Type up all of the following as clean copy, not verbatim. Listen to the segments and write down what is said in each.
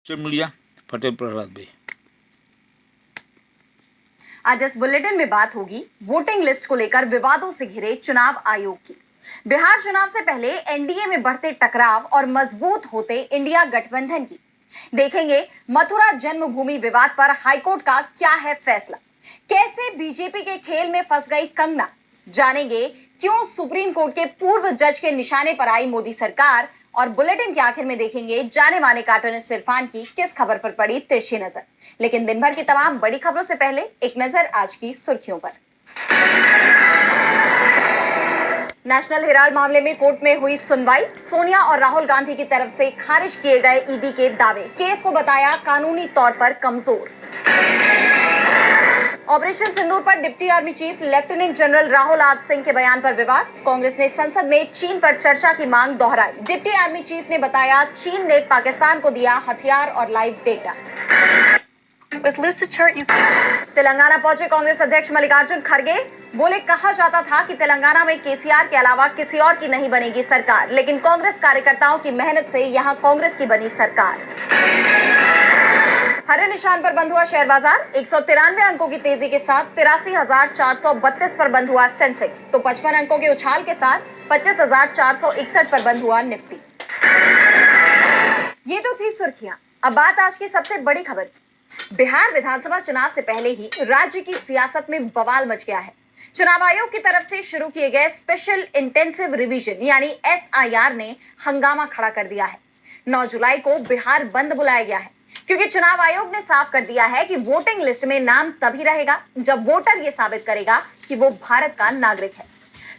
Social media Patel Prahlad भाई। आज इस बुलेटिन में बात होगी वोटिंग लिस्ट को लेकर विवादों से घिरे चुनाव आयोग की। बिहार चुनाव से पहले एनडीए में बढ़ते टकराव और मजबूत होते इंडिया गठबंधन की। देखेंगे मथुरा जन्मभूमि विवाद पर हाईकोर्ट का क्या है फैसला, कैसे बीजेपी के खेल में फंस गई कंगना, जानेंगे क्यों सुप्रीम कोर्ट के पूर्व जज के निशाने पर आई मोदी सरकार, और बुलेटिन के आखिर में देखेंगे जाने माने कार्टूनिस्ट इरफान की किस खबर पर पड़ी तिरछी नजर। लेकिन दिन भर की तमाम बड़ी खबरों से पहले एक नजर आज की सुर्खियों पर। नेशनल हेराल्ड मामले में कोर्ट में हुई सुनवाई। सोनिया और राहुल गांधी की तरफ से खारिज किए गए ईडी के दावे, केस को बताया कानूनी तौर पर कमजोर। ऑपरेशन सिंदूर पर deputy army chief lieutenant general Rahul R Singh के बयान पर विवाद। कांग्रेस ने संसद में चीन पर चर्चा की मांग दोहराई। डिप्टी आर्मी चीफ ने बताया चीन ने पाकिस्तान को दिया हथियार और लाइव डेटा। तेलंगाना पहुंचे कांग्रेस अध्यक्ष मल्लिकार्जुन खड़गे, बोले कहा जाता था कि तेलंगाना में केसीआर के अलावा किसी और की नहीं बनेगी सरकार, लेकिन कांग्रेस कार्यकर्ताओं की मेहनत से यहां कांग्रेस की बनी सरकार। हरे निशान पर बंद हुआ शेयर बाजार। 193 अंकों की तेजी के साथ 83,432 पर बंद हुआ सेंसेक्स, तो 55 अंकों के उछाल के साथ 25,461 पर बंद हुआ निफ्टी। ये तो थी सुर्खियां। अब बात आज की सबसे बड़ी खबर की। बिहार विधानसभा चुनाव से पहले ही राज्य की सियासत में बवाल मच गया है। चुनाव आयोग की तरफ से शुरू किए गए स्पेशल इंटेंसिव रिवीजन यानी SIR ने हंगामा खड़ा कर दिया है। 9 जुलाई को बिहार बंद बुलाया गया है, क्योंकि चुनाव आयोग ने साफ कर दिया है कि वोटिंग लिस्ट में नाम तभी रहेगा जब वोटर ये साबित करेगा कि वो भारत का नागरिक है।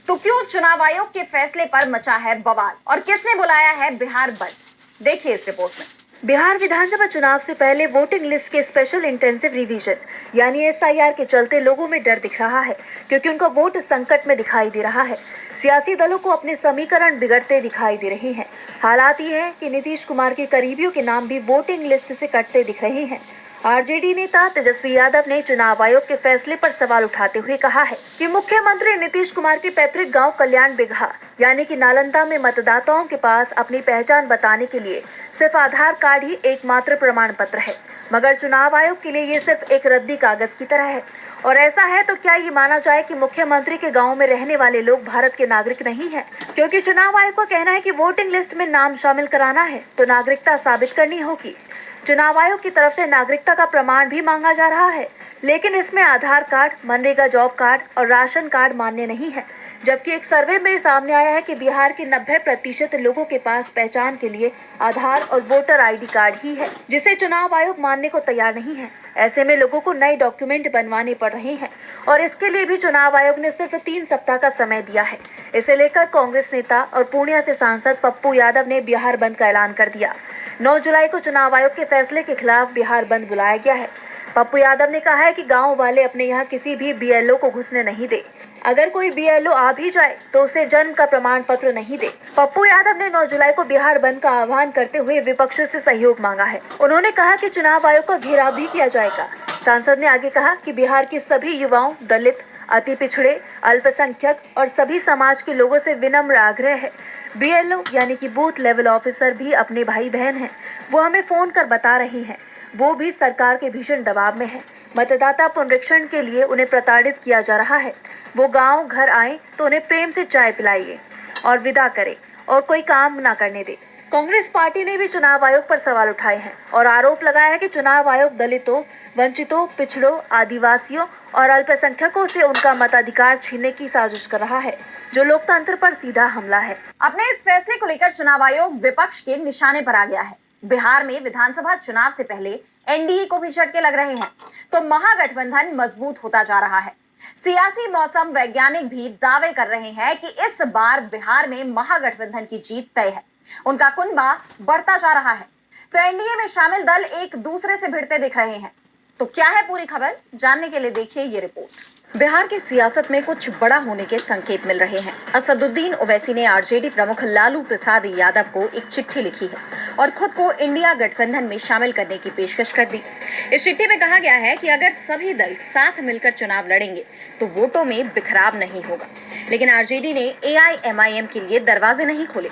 तो क्यों चुनाव आयोग के फैसले पर मचा है बवाल और किसने बुलाया है बिहार बंद, देखिए इस रिपोर्ट में। बिहार विधानसभा चुनाव से पहले वोटिंग लिस्ट के स्पेशल इंटेंसिव रिवीजन यानी SIR के चलते लोगों में डर दिख रहा है, क्योंकि उनका वोट संकट में दिखाई दे रहा है। सियासी दलों को अपने समीकरण बिगड़ते दिखाई दे रहे हैं। हालात ये है कि नीतीश कुमार के करीबियों के नाम भी वोटिंग लिस्ट से कटते दिख रहे हैं। आरजेडी नेता तेजस्वी यादव ने चुनाव आयोग के फैसले पर सवाल उठाते हुए कहा है कि मुख्यमंत्री नीतीश कुमार के पैतृक गांव कल्याण बिगहा यानी कि नालंदा में मतदाताओं के पास अपनी पहचान बताने के लिए सिर्फ आधार कार्ड ही एकमात्र प्रमाण पत्र है, मगर चुनाव आयोग के लिए ये सिर्फ एक रद्दी कागज की तरह है। और ऐसा है तो क्या ये माना जाए कि मुख्यमंत्री के गांव में रहने वाले लोग भारत के नागरिक नहीं हैं? क्योंकि चुनाव आयोग का कहना है कि वोटिंग लिस्ट में नाम शामिल कराना है तो नागरिकता साबित करनी होगी। चुनाव आयोग की तरफ से नागरिकता का प्रमाण भी मांगा जा रहा है, लेकिन इसमें आधार कार्ड, मनरेगा जॉब कार्ड और राशन कार्ड मान्य नहीं है। जबकि एक सर्वे में सामने आया है कि बिहार के 90% लोगों के पास पहचान के लिए आधार और वोटर ID कार्ड ही है, जिसे चुनाव आयोग मानने को तैयार नहीं है। ऐसे में लोगों को नए डॉक्यूमेंट बनवाने पड़ रहे हैं और इसके लिए भी चुनाव आयोग ने सिर्फ 3 सप्ताह का समय दिया है। इसे लेकर कांग्रेस नेता और पूर्णिया से सांसद पप्पू यादव ने बिहार बंद का ऐलान कर दिया। 9 जुलाई को चुनाव आयोग के फैसले के खिलाफ बिहार बंद बुलाया गया है। पप्पू यादव ने कहा है कि गांव वाले अपने यहाँ किसी भी BLO को घुसने नहीं दे। अगर कोई BLO आ भी जाए तो उसे जन्म का प्रमाण पत्र नहीं दे। पप्पू यादव ने 9 जुलाई को बिहार बंद का आह्वान करते हुए विपक्ष से सहयोग मांगा है। उन्होंने कहा कि चुनाव आयोग का घेराव भी किया जाएगा। सांसद ने आगे कहा कि बिहार के सभी युवाओं, दलित, अति पिछड़े, अल्पसंख्यक और सभी समाज के लोगों से विनम्र आग्रह है, BLO यानी कि बूथ लेवल ऑफिसर भी अपने भाई बहन हैं। वो हमें फोन कर बता रही हैं, वो भी सरकार के भीषण दबाव में है। मतदाता पुनरीक्षण के लिए उन्हें प्रताड़ित किया जा रहा है। वो गांव घर आए तो उन्हें प्रेम से चाय पिलाइए और विदा करें और कोई काम ना करने दे। कांग्रेस पार्टी ने भी चुनाव आयोग पर सवाल उठाए हैं और आरोप लगाया है कि चुनाव आयोग दलितों, वंचितों, पिछड़ों, आदिवासियों और अल्पसंख्यकों से उनका मताधिकार छीनने की साजिश कर रहा है, जो लोकतंत्र पर सीधा हमला है। अपने इस फैसले को लेकर चुनाव आयोग विपक्ष के निशाने पर आ गया है। बिहार में विधानसभा चुनाव से पहले एनडीए को भी झटके लग रहे हैं, तो महागठबंधन मजबूत होता जा रहा है। सियासी मौसम वैज्ञानिक भी दावे कर रहे हैं कि इस बार बिहार में महागठबंधन की जीत तय है। उनका कुनबा बढ़ता जा रहा है, तो एनडीए में शामिल दल एक दूसरे से भिड़ते दिख रहे हैं। तो क्या है पूरी खबर, जानने के लिए देखिए ये रिपोर्ट। बिहार की सियासत में कुछ बड़ा होने के संकेत मिल रहे हैं। असदुद्दीन ओवैसी ने आरजेडी प्रमुख लालू प्रसाद यादव को एक चिट्ठी लिखी है और खुद को इंडिया गठबंधन में शामिल करने की पेशकश कर दी। इस चिट्ठी में कहा गया है कि अगर सभी दल साथ मिलकर चुनाव लड़ेंगे तो वोटों में बिखराव नहीं होगा, लेकिन आरजेडी ने एआईएमआईएम के लिए दरवाजे नहीं खोले।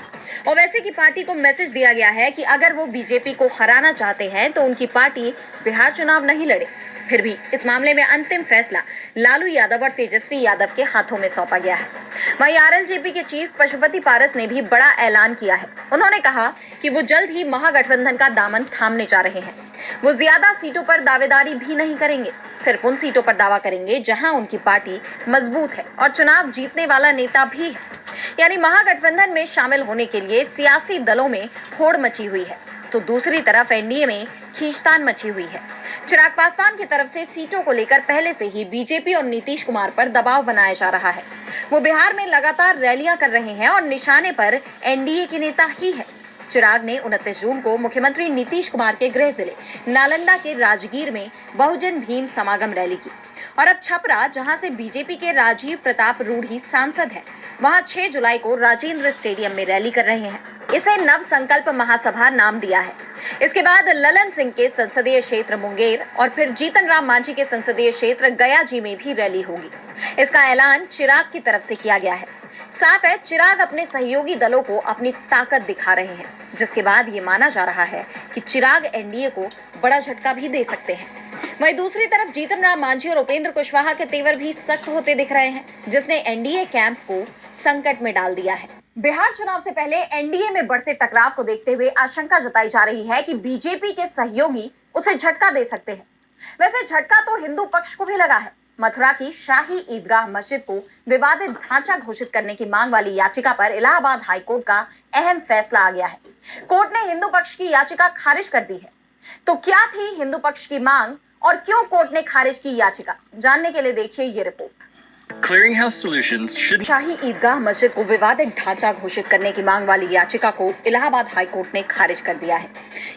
ओवैसी की पार्टी को मैसेज दिया गया है कि अगर वो बीजेपी को हराना चाहते हैं तो उनकी पार्टी बिहार चुनाव नहीं लड़े। फिर भी इस मामले में अंतिम फैसला लालू यादव और तेजस्वी यादव के हाथों में सौंपा गया है। वहीं आरएलजेपी के चीफ पशुपति पारस ने भी बड़ा ऐलान किया है। उन्होंने कहा कि वो जल्द ही महागठबंधन का दामन थामने जा रहे हैं। वो ज्यादा सीटों पर दावेदारी भी नहीं करेंगे, सिर्फ उन सीटों पर दावा करेंगे जहां उनकी पार्टी मजबूत है और चुनाव जीतने वाला नेता भी है। यानी महागठबंधन में शामिल होने के लिए सियासी दलों में होड़ मची हुई है, तो दूसरी तरफ एनडीए में खींचतान मची हुई है। चिराग पासवान की तरफ से सीटों को लेकर पहले से ही बीजेपी और नीतीश कुमार पर दबाव बनाया जा रहा है। वो बिहार में लगातार रैलियां कर रहे हैं और निशाने पर एनडीए के नेता ही है। चिराग ने 29 जून को मुख्यमंत्री नीतीश कुमार के गृह जिले नालंदा के राजगीर में बहुजन भीम समागम रैली की और अब छपरा, जहां से बीजेपी के राजीव प्रताप रूढ़ी सांसद है, वहां 6 जुलाई को राजेंद्र स्टेडियम में रैली कर रहे हैं। इसे नव संकल्प महासभा नाम दिया है। इसके बाद ललन सिंह के संसदीय क्षेत्र मुंगेर और फिर जीतन राम मांझी के संसदीय क्षेत्र गया जी में भी रैली होगी। इसका ऐलान चिराग की तरफ से किया गया है। साफ है, चिराग अपने सहयोगी दलों को अपनी ताकत दिखा रहे हैं, जिसके बाद ये माना जा रहा है कि चिराग एनडीए को बड़ा झटका भी दे सकते हैं। वहीं दूसरी तरफ जीतन राम मांझी और उपेंद्र कुशवाहा के तेवर भी सख्त होते दिख रहे हैं, जिसने एनडीए कैंप को संकट में डाल दिया है। बिहार चुनाव से पहले एनडीए में बढ़ते टकराव को देखते हुए आशंका जताई जा रही है कि बीजेपी के सहयोगी उसे झटका दे सकते हैं। वैसे झटका तो हिंदू पक्ष को भी लगा है। मथुरा की शाही ईदगाह मस्जिद को विवादित ढांचा घोषित करने की मांग वाली याचिका पर इलाहाबाद हाईकोर्ट का अहम फैसला आ गया है। कोर्ट ने हिंदू पक्ष की याचिका खारिज कर दी है। तो क्या थी हिंदू पक्ष की मांग और क्यों कोर्ट ने खारिज की याचिका, जानने के लिए देखिए ये report. Clearinghouse Solutions should Shahi Idgah मस्जिद को विवादित ढांचा घोषित करने की मांग वाली याचिका को इलाहाबाद हाईकोर्ट ने खारिज कर दिया है।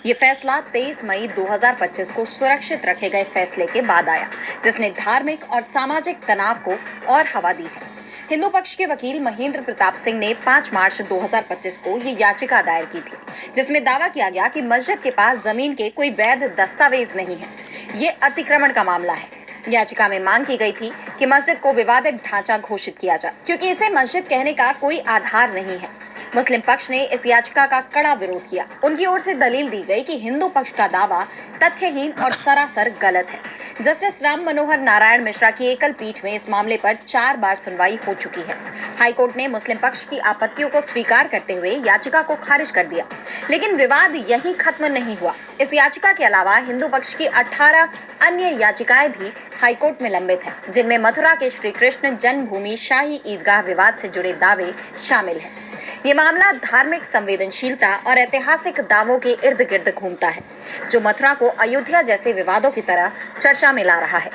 ये फैसला 23 मई 2025 को सुरक्षित रखे गए फैसले के बाद आया, जिसने धार्मिक और सामाजिक तनाव को और हवा दी है। हिंदू पक्ष के वकील महेंद्र प्रताप सिंह ने 5 मार्च 2025 को ये याचिका दायर की थी, जिसमें दावा किया गया कि मस्जिद के पास जमीन के कोई वैध दस्तावेज नहीं है। ये अतिक्रमण का मामला है। याचिका में मांग की गई थी कि मस्जिद को विवादित ढांचा घोषित किया जाए, क्योंकि इसे मस्जिद कहने का कोई आधार नहीं है। मुस्लिम पक्ष ने इस याचिका का कड़ा विरोध किया। उनकी ओर से दलील दी गई कि हिंदू पक्ष का दावा तथ्यहीन और सरासर गलत है। जस्टिस राम मनोहर नारायण मिश्रा की एकल पीठ में इस मामले पर 4 बार सुनवाई हो चुकी है। हाईकोर्ट ने मुस्लिम पक्ष की आपत्तियों को स्वीकार करते हुए याचिका को खारिज कर दिया, लेकिन विवाद यहीं खत्म नहीं हुआ। इस याचिका के अलावा हिंदू पक्ष की 18 अन्य याचिकाएं भी हाईकोर्ट में लंबित हैं, जिनमें मथुरा के श्री कृष्ण जन्मभूमि शाही ईदगाह विवाद से जुड़े दावे शामिल हैं। ये मामला धार्मिक संवेदनशीलता और ऐतिहासिक दावों के इर्द गिर्द घूमता है, जो मथुरा को अयोध्या जैसे विवादों की तरह चर्चा में ला रहा है।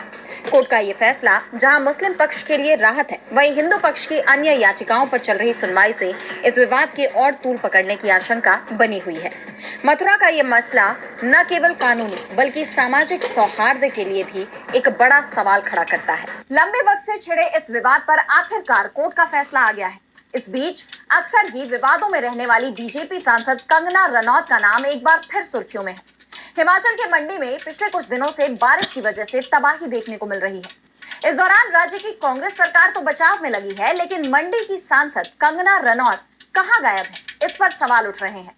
कोर्ट का ये फैसला जहां मुस्लिम पक्ष के लिए राहत है, वहीं हिंदू पक्ष की अन्य याचिकाओं पर चल रही सुनवाई से इस विवाद के और तूल पकड़ने की आशंका बनी हुई है। मथुरा का ये मसला न केवल कानूनी बल्कि सामाजिक सौहार्द के लिए भी एक बड़ा सवाल खड़ा करता है। लंबे वक्त से छिड़े इस विवाद पर आखिरकार कोर्ट का फैसला आ गया है। इस बीच अक्सर ही विवादों में रहने वाली बीजेपी सांसद कंगना रनौत का नाम एक बार फिर सुर्खियों में है। हिमाचल के मंडी में पिछले कुछ दिनों से बारिश की वजह से तबाही देखने को मिल रही है। इस दौरान राज्य की कांग्रेस सरकार तो बचाव में लगी है, लेकिन मंडी की सांसद कंगना रनौत कहां गायब है, इस पर सवाल उठ रहे हैं।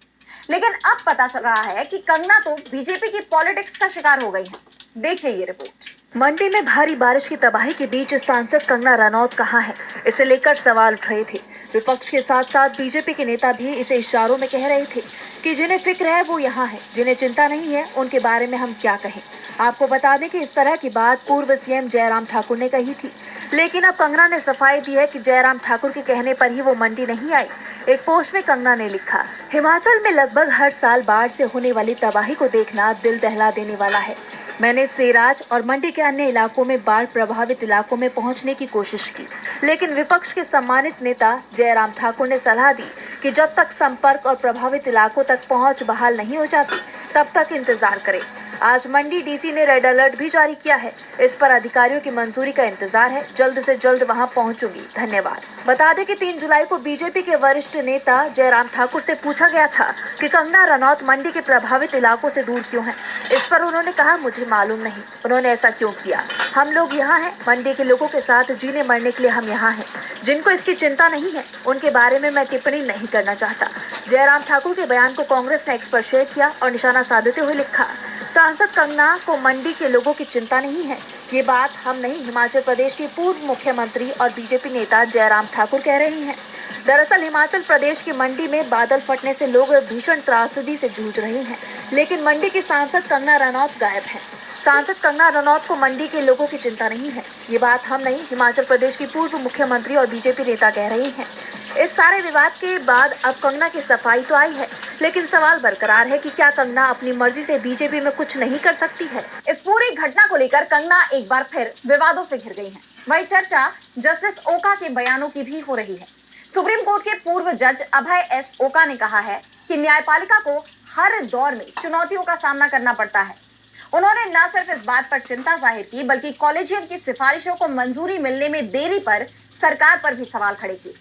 लेकिन अब पता चल रहा है कि कंगना तो बीजेपी की पॉलिटिक्स का शिकार हो गई है। देखिए ये रिपोर्ट। मंडी में भारी बारिश की तबाही के बीच सांसद कंगना रनौत कहां है, इसे लेकर सवाल उठ रहे थे। विपक्ष के साथ साथ बीजेपी के नेता भी इसे इशारों में कह रहे थे कि जिन्हें फिक्र है वो यहाँ है, जिन्हें चिंता नहीं है उनके बारे में हम क्या कहें। आपको बता दें कि इस तरह की बात पूर्व सीएम जयराम ठाकुर ने कही थी, लेकिन अब कंगना ने सफाई दी है कि जयराम ठाकुर के कहने पर ही वो मंडी नहीं आई। एक पोस्ट में कंगना ने लिखा, हिमाचल में लगभग हर साल बाढ़ से होने वाली तबाही को देखना दिल दहला देने वाला है। मैंने सेराज और मंडी के अन्य इलाकों में बाढ़ प्रभावित इलाकों में पहुंचने की कोशिश की, लेकिन विपक्ष के सम्मानित नेता जयराम ठाकुर ने सलाह दी कि जब तक संपर्क और प्रभावित इलाकों तक पहुंच बहाल नहीं हो जाती तब तक इंतजार करें। आज मंडी डीसी ने रेड अलर्ट भी जारी किया है। इस पर अधिकारियों की मंजूरी का इंतजार है। जल्द से जल्द वहां पहुंचूंगी। धन्यवाद। बता दें कि 3 जुलाई को बीजेपी के वरिष्ठ नेता जयराम ठाकुर से पूछा गया था कि कंगना रनौत मंडी के प्रभावित इलाकों से दूर क्यों हैं। इस पर उन्होंने कहा, मुझे मालूम नहीं उन्होंने ऐसा क्यों किया। हम लोग यहाँ हैं, मंडी के लोगों के साथ जीने मरने के लिए हम यहाँ हैं। जिनको इसकी चिंता नहीं है उनके बारे में मैं टिप्पणी नहीं करना चाहता। जयराम ठाकुर के बयान को कांग्रेस ने एक्स पर शेयर किया और निशाना साधते हुए लिखा, सांसद कंगना को मंडी के लोगों की चिंता नहीं है। ये बात हम नहीं, हिमाचल प्रदेश के पूर्व मुख्यमंत्री और बीजेपी नेता जयराम ठाकुर कह रहे हैं। दरअसल हिमाचल प्रदेश की मंडी में बादल फटने से लोग भीषण त्रासदी से जूझ रहे हैं, लेकिन मंडी की सांसद कंगना रनौत गायब है। सांसद कंगना रनौत को मंडी के लोगों की चिंता नहीं है। ये बात हम नहीं, हिमाचल प्रदेश की पूर्व मुख्यमंत्री और बीजेपी नेता कह रहे हैं। इस सारे विवाद के बाद अब कंगना की सफाई तो आई है, लेकिन सवाल बरकरार है कि क्या कंगना अपनी मर्जी से बीजेपी में कुछ नहीं कर सकती है। इस पूरी घटना को लेकर कंगना एक बार फिर विवादों से घिर गई हैं। वही चर्चा जस्टिस ओका के बयानों की भी हो रही है। सुप्रीम कोर्ट के पूर्व जज अभय एस ओका ने कहा है कि न्यायपालिका को हर दौर में चुनौतियों का सामना करना पड़ता है। उन्होंने न सिर्फ इस बात पर चिंता जाहिर की, बल्कि कॉलेजियम की सिफारिशों को मंजूरी मिलने में देरी पर सरकार पर भी सवाल खड़े किए।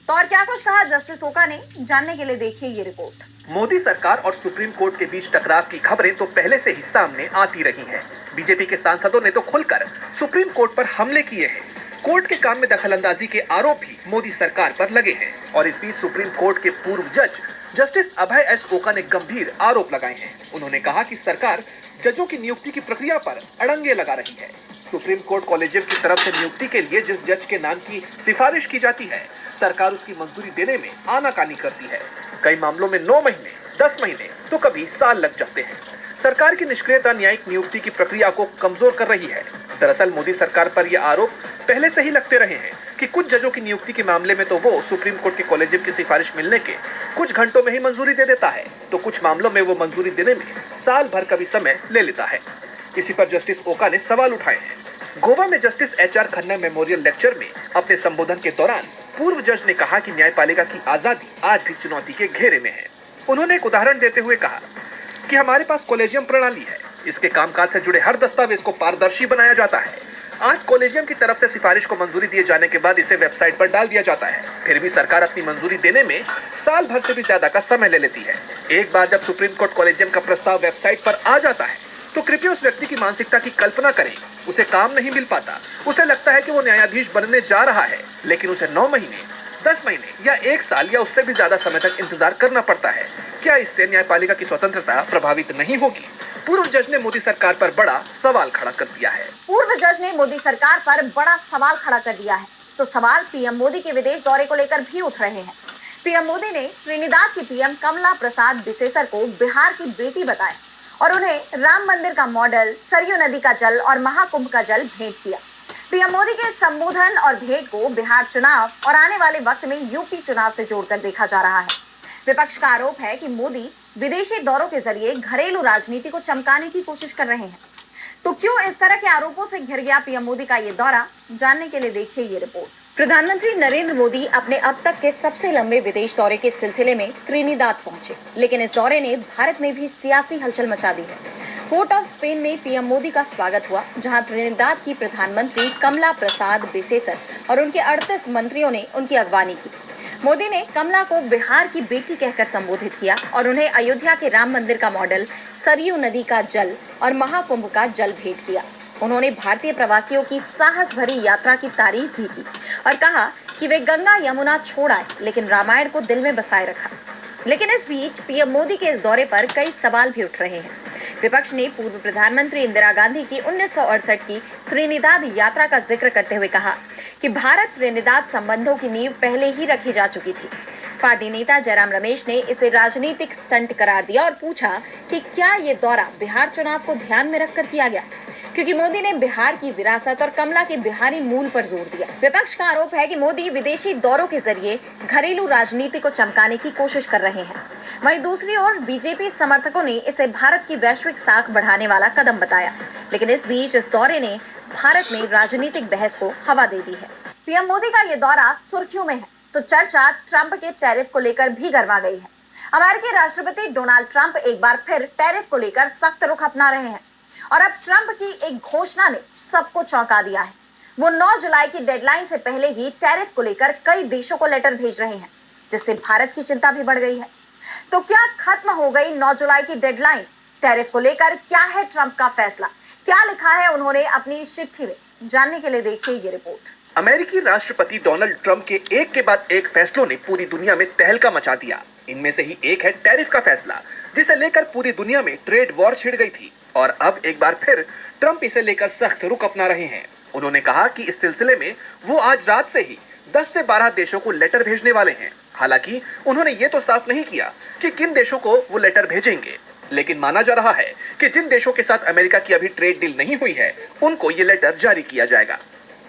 तो और क्या कुछ कहा जस्टिस ओका ने, जानने के लिए देखिए ये रिपोर्ट। मोदी सरकार और सुप्रीम कोर्ट के बीच टकराव की खबरें तो पहले से ही सामने आती रही हैं। बीजेपी के सांसदों ने तो खुलकर सुप्रीम कोर्ट पर हमले किए हैं। कोर्ट के काम में दखलंदाजी के आरोप भी मोदी सरकार पर लगे हैं। और इस बीच सुप्रीम कोर्ट के पूर्व जज जस्टिस अभय एस ओका ने गंभीर आरोप लगाए हैं। उन्होंने कहा कि सरकार जजों की नियुक्ति की प्रक्रिया पर अड़ंगे लगा रही है। सुप्रीम कोर्ट कॉलेजियम की तरफ से नियुक्ति के लिए जिस जज के नाम की सिफारिश की जाती है, सरकार उसकी मंजूरी देने में आनाकानी करती है। कई मामलों में 9 महीने, 10 महीने तो कभी साल लग जाते हैं। सरकार की निष्क्रियता न्यायिक नियुक्ति की प्रक्रिया को कमजोर कर रही है। दरअसल मोदी सरकार पर यह आरोप पहले से ही लगते रहे हैं कि कुछ जजों की नियुक्ति के मामले में तो वो सुप्रीम कोर्ट के कॉलेजियम की सिफारिश मिलने के कुछ घंटों में ही मंजूरी दे देता है, तो कुछ मामलों में वो मंजूरी देने में साल भर का भी समय ले लेता है। इसी पर जस्टिस ओका ने सवाल उठाए हैं। गोवा में justice HR Khanna memorial lecture में अपने संबोधन के दौरान पूर्व जज ने कहा कि न्यायपालिका की आजादी आज भी चुनौती के घेरे में है। उन्होंने एक उदाहरण देते हुए कहा कि हमारे पास कॉलेजियम प्रणाली है। इसके कामकाज से जुड़े हर दस्तावेज को पारदर्शी बनाया जाता है। आज कॉलेजियम की तरफ से सिफारिश को मंजूरी दिए जाने के बाद इसे वेबसाइट पर डाल दिया जाता है। फिर भी सरकार अपनी मंजूरी देने में साल भर से भी ज्यादा का समय ले लेती है। एक बार जब सुप्रीम कोर्ट कॉलेजियम का प्रस्ताव वेबसाइट पर आ जाता है, तो कृपया उस व्यक्ति की मानसिकता की कल्पना करें। उसे काम नहीं मिल पाता, उसे लगता है कि वो न्यायाधीश बनने जा रहा है, लेकिन उसे 9 महीने, 10 महीने या 1 साल या उससे भी ज्यादा समय तक इंतजार करना पड़ता है। क्या इससे न्यायपालिका की स्वतंत्रता प्रभावित नहीं होगी? पूर्व जज ने मोदी सरकार पर बड़ा सवाल खड़ा कर दिया है। पूर्व जज ने मोदी सरकार पर बड़ा सवाल खड़ा कर दिया है। तो सवाल पीएम मोदी के विदेश दौरे को लेकर भी उठ रहे हैं। पीएम मोदी ने त्रिनिदाद की पीएम कमला प्रसाद बिसेसर को बिहार की बेटी बताया और उन्हें राम मंदिर का मॉडल, सरयू नदी का जल और महाकुंभ का जल भेंट किया। पीएम मोदी के संबोधन और भेंट को बिहार चुनाव और आने वाले वक्त में यूपी चुनाव से जोड़कर देखा जा रहा है। विपक्ष का आरोप है कि मोदी विदेशी दौरों के जरिए घरेलू राजनीति को चमकाने की कोशिश कर रहे हैं। तो क्यों इस तरह के आरोपों से घिर गया पीएम मोदी का ये दौरा, जानने के लिए देखिए ये रिपोर्ट। प्रधानमंत्री नरेंद्र मोदी अपने अब तक के सबसे लंबे विदेश दौरे के सिलसिले में त्रिनिदाद पहुंचे, लेकिन इस दौरे ने भारत में भी सियासी हलचल मचा दी है। पोर्ट ऑफ स्पेन में पीएम मोदी का स्वागत हुआ, जहां त्रिनिदाद की प्रधानमंत्री कमला प्रसाद बिसेसर और उनके 38 मंत्रियों ने उनकी अगवानी की। मोदी ने कमला को बिहार की बेटी कहकर संबोधित किया और उन्हें अयोध्या के राम मंदिर का मॉडल, सरयू नदी का जल और महाकुंभ का जल भेंट किया। उन्होंने भारतीय प्रवासियों की साहस भरी यात्रा की तारीफ भी की और कहा कि वे गंगा यमुना छोड़ आए, लेकिन रामायण को दिल में बसाए रखा। लेकिन इस बीच पीएम मोदी के इस दौरे पर कई सवाल भी उठ रहे हैं। विपक्ष ने पूर्व प्रधानमंत्री इंदिरा गांधी की 1968 की त्रिनिदाद यात्रा का जिक्र करते हुए कहा कि भारत त्रिनिदाद संबंधों की नींव पहले ही रखी जा चुकी थी। पार्टी नेता जयराम रमेश ने इसे राजनीतिक स्टंट करार दिया और पूछा कि क्या ये दौरा बिहार चुनाव को ध्यान में रखकर किया गया, क्योंकि मोदी ने बिहार की विरासत और कमला के बिहारी मूल पर जोर दिया। विपक्ष का आरोप है कि मोदी विदेशी दौरों के जरिए घरेलू राजनीति को चमकाने की कोशिश कर रहे हैं। वहीं दूसरी ओर बीजेपी समर्थकों ने इसे भारत की वैश्विक साख बढ़ाने वाला कदम बताया, लेकिन इस बीच इस दौरे ने भारत में राजनीतिक बहस को हवा दे दी है। पीएम मोदी का ये दौरा सुर्खियों में है, तो चर्चा ट्रंप के टैरिफ को लेकर भी गरमा गई है। अमेरिकी राष्ट्रपति डोनाल्ड ट्रंप एक बार फिर टैरिफ को लेकर सख्त रुख अपना रहे हैं और अब ट्रंप की एक घोषणा ने सबको चौंका दिया है। वो 9 जुलाई की डेडलाइन से पहले ही टैरिफ को लेकर कई देशों को लेटर भेज रहे हैं, जिससे भारत की चिंता भी बढ़ गई है। तो क्या खत्म हो गई 9 जुलाई की डेडलाइन? टैरिफ को लेकर क्या है ट्रंप का फैसला? क्या लिखा है उन्होंने अपनी इस चिट्ठी में? जानने के लिए देखिए ये रिपोर्ट। अमेरिकी राष्ट्रपति डोनाल्ड ट्रंप के एक के बाद एक फैसलों ने पूरी दुनिया में तहलका मचा दिया। इनमें से ही एक है टैरिफ का फैसला, जिसे लेकर पूरी दुनिया में ट्रेड वॉर छिड़ गई थी और अब एक बार फिर ट्रंप इसे लेकर सख्त रुख अपना रहे हैं। उन्होंने कहा कि इस सिलसिले में वो आज रात से ही 10 से 12 देशों को लेटर भेजने वाले हैं। हालांकि उन्होंने ये तो साफ नहीं किया कि किन देशों को वो लेटर भेजेंगे, लेकिन माना जा रहा है कि जिन देशों के साथ अमेरिका की अभी ट्रेड डील नहीं हुई है, उनको ये लेटर जारी किया जाएगा।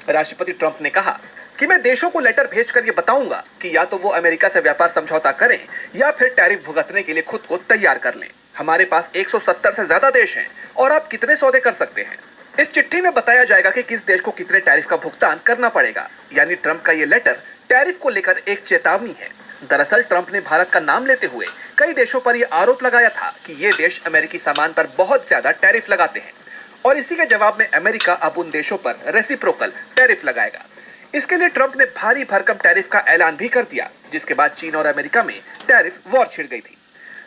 राष्ट्रपति ट्रंप ने कहा कि मैं देशों को लेटर भेजकर ये बताऊंगा कि या तो वो अमेरिका से व्यापार समझौता करें या फिर टैरिफ भुगतने के लिए खुद को तैयार कर लें। हमारे पास 170 से ज्यादा देश हैं और आप कितने सौदे कर सकते हैं। इस चिट्ठी में बताया जाएगा कि किस देश को कितने टैरिफ का भुगतान करना पड़ेगा। यानी ट्रंप का ये लेटर टैरिफ को लेकर एक चेतावनी है। दरअसल ट्रंप ने भारत का नाम लेते हुए कई देशों पर यह आरोप लगाया था कि ये देश अमेरिकी सामान पर बहुत ज्यादा टैरिफ लगाते हैं और इसी के जवाब में अमेरिका अब उन देशों पर रेसिप्रोकल टैरिफ लगाएगा। इसके लिए ट्रंप ने भारी भरकम टैरिफ का ऐलान भी कर दिया, जिसके बाद चीन और अमेरिका में टैरिफ वॉर छिड़ गई थी।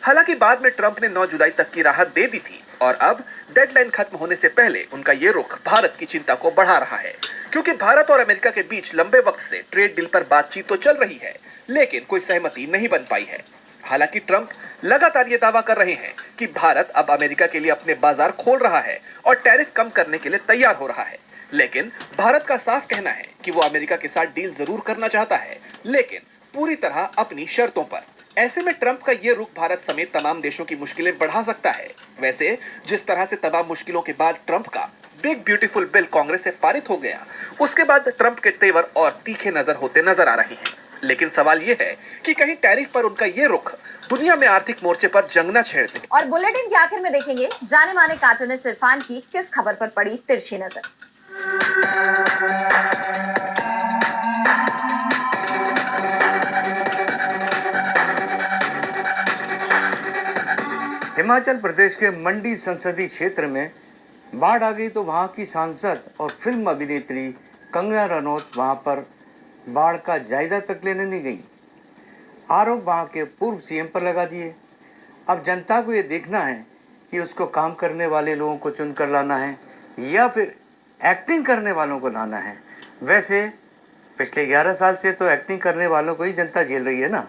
हालांकि बाद में ट्रंप ने 9 जुलाई तक की राहत दे दी थी और अब डेडलाइन खत्म होने से पहले उनका ये रुख भारत की चिंता को बढ़ा रहा है, क्योंकि भारत और अमेरिका के बीच लंबे वक्त से ट्रेड डील पर बातचीत तो चल रही है, लेकिन कोई सहमति नहीं बन पाई है। हालांकि ट्रंप लगातार ये दावा कर रहे हैं कि भारत अब अमेरिका के लिए अपने बाजार खोल रहा है और टैरिफ कम करने के लिए तैयार हो रहा है, लेकिन भारत का साफ कहना है कि वो अमेरिका के साथ डील जरूर करना चाहता है, लेकिन पूरी तरह अपनी शर्तों पर। ऐसे में ट्रंप का ये रुख भारत समेत तमाम देशों की मुश्किलें बढ़ा सकता है। वैसे जिस तरह से तमाम मुश्किलों के बाद ट्रंप का बिग ब्यूटीफुल बिल कांग्रेस से पारित हो गया, उसके बाद ट्रंप के तेवर और तीखे नजर होते नजर आ रहे हैं। लेकिन सवाल ये है कि कहीं टैरिफ पर उनका ये रुख दुनिया में आर्थिक मोर्चे पर जंग न छेड़ दे। और बुलेटिन के आखिर में देखेंगे जाने माने कार्टूनिस्ट इरफान की किस खबर पर पड़ी तिरछी नजर। हिमाचल प्रदेश के मंडी संसदीय क्षेत्र में बाढ़ आ गई तो वहां की सांसद और फिल्म अभिनेत्री कंगना रनौत वहां पर बाढ़ का जायजा तक लेने नहीं गई। आरोप वहां के पूर्व सीएम पर लगा दिए। अब जनता को ये देखना है कि उसको काम करने वाले लोगों को चुनकर लाना है या फिर एक्टिंग करने वालों को लाना है। वैसे पिछले 11 साल से तो एक्टिंग करने वालों को ही जनता झेल रही है ना।